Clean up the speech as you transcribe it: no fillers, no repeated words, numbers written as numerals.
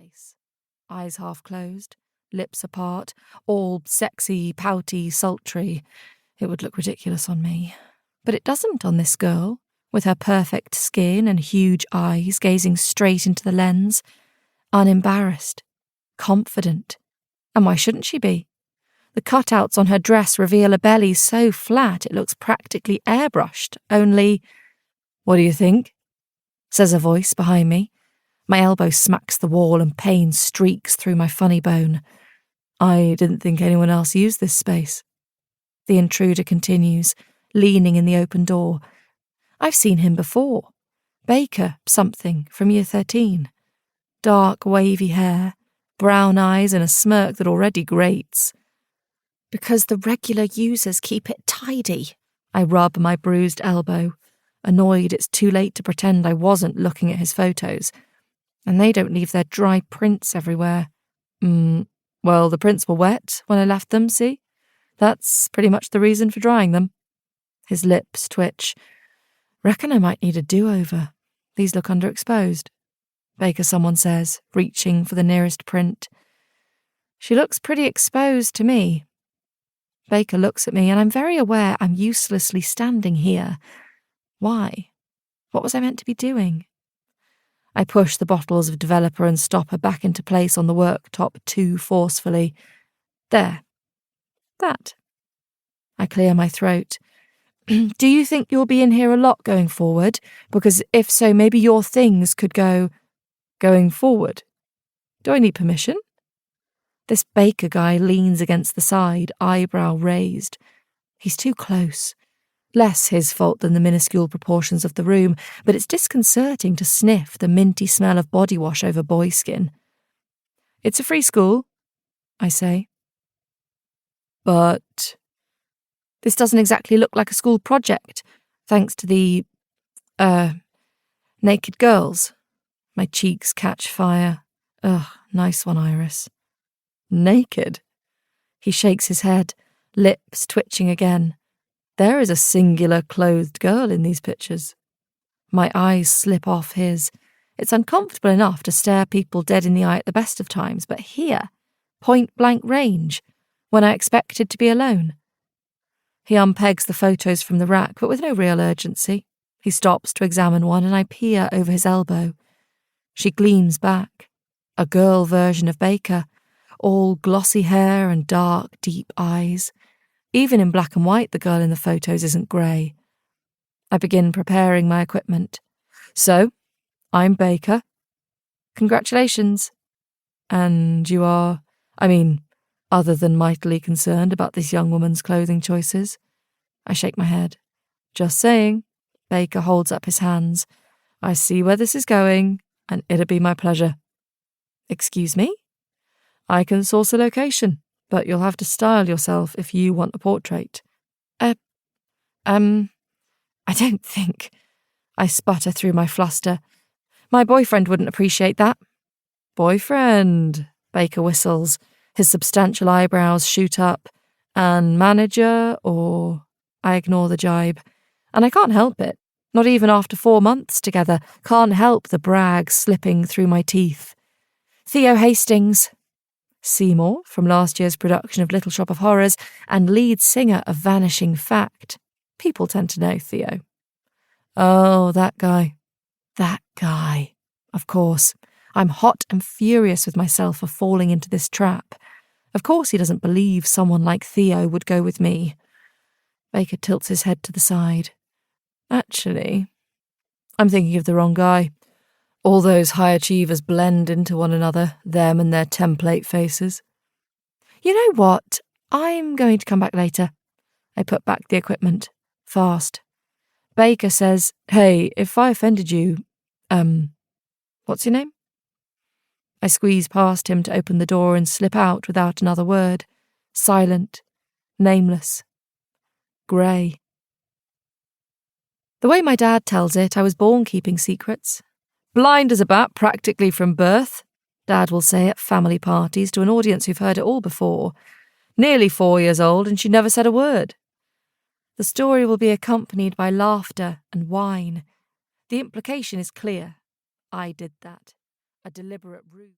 face, eyes half closed, lips apart, all sexy, pouty, sultry. It would look ridiculous on me. But it doesn't on this girl, with her perfect skin and huge eyes gazing straight into the lens, unembarrassed, confident. And why shouldn't she be? The cutouts on her dress reveal a belly so flat it looks practically airbrushed, only— "What do you think?" says a voice behind me. My elbow smacks the wall and pain streaks through my funny bone. I didn't think anyone else used this space. The intruder continues, leaning in the open door. I've seen him before. Baker something from year 13. Dark, wavy hair, brown eyes and a smirk that already grates. Because the regular users keep it tidy. I rub my bruised elbow, annoyed it's too late to pretend I wasn't looking at his photos. And they don't leave their dry prints everywhere. Well, the prints were wet when I left them, see? That's pretty much the reason for drying them. His lips twitch. Reckon I might need a do-over. These look underexposed. Baker, someone says, reaching for the nearest print. She looks pretty exposed to me. Baker looks at me and I'm very aware I'm uselessly standing here. Why? What was I meant to be doing? I push the bottles of developer and stopper back into place on the worktop too forcefully. There. That. I clear my throat. Do you think you'll be in here a lot going forward? Because if so, maybe your things could go— Going forward? Do I need permission? This Baker guy leans against the side, eyebrow raised. He's too close. Less his fault than the minuscule proportions of the room, but it's disconcerting to sniff the minty smell of body wash over boy skin. It's a free school, I say. But this doesn't exactly look like a school project, thanks to the, naked girls. My cheeks catch fire. Ugh, nice one, Iris. Naked? He shakes his head, lips twitching again. There is a singular clothed girl in these pictures. My eyes slip off his. It's uncomfortable enough to stare people dead in the eye at the best of times, but here, point-blank range, when I expected to be alone. He unpegs the photos from the rack, but with no real urgency. He stops to examine one, and I peer over his elbow. She gleams back, a girl version of Baker, all glossy hair and dark, deep eyes. Even in black and white, the girl in the photos isn't grey. I begin preparing my equipment. So, I'm Baker. Congratulations. And you are, other than mightily concerned about this young woman's clothing choices. I shake my head. Just saying. Baker holds up his hands. I see where this is going, and it'll be my pleasure. Excuse me? I can source a location, but you'll have to style yourself if you want a portrait. I don't think. I sputter through my fluster. My boyfriend wouldn't appreciate that. Boyfriend, Baker whistles. His substantial eyebrows shoot up. And manager, or— I ignore the jibe. And I can't help it. Not even after 4 months together. Can't help the brag slipping through my teeth. Theo Hastings. Seymour, from last year's production of Little Shop of Horrors, and lead singer of Vanishing Fact. People tend to know Theo. Oh, that guy. That guy. Of course. I'm hot and furious with myself for falling into this trap. Of course he doesn't believe someone like Theo would go with me. Baker tilts his head to the side. Actually, I'm thinking of the wrong guy. All those high achievers blend into one another, them and their template faces. You know what? I'm going to come back later. I put back the equipment. Fast. Baker says, Hey, if I offended you, what's your name? I squeeze past him to open the door and slip out without another word. Silent. Nameless. Grey. The way my dad tells it, I was born keeping secrets. Blind as a bat practically from birth, Dad will say at family parties to an audience who've heard it all before. Nearly 4 years old and she never said a word. The story will be accompanied by laughter and wine. The implication is clear. I did that. A deliberate ruse.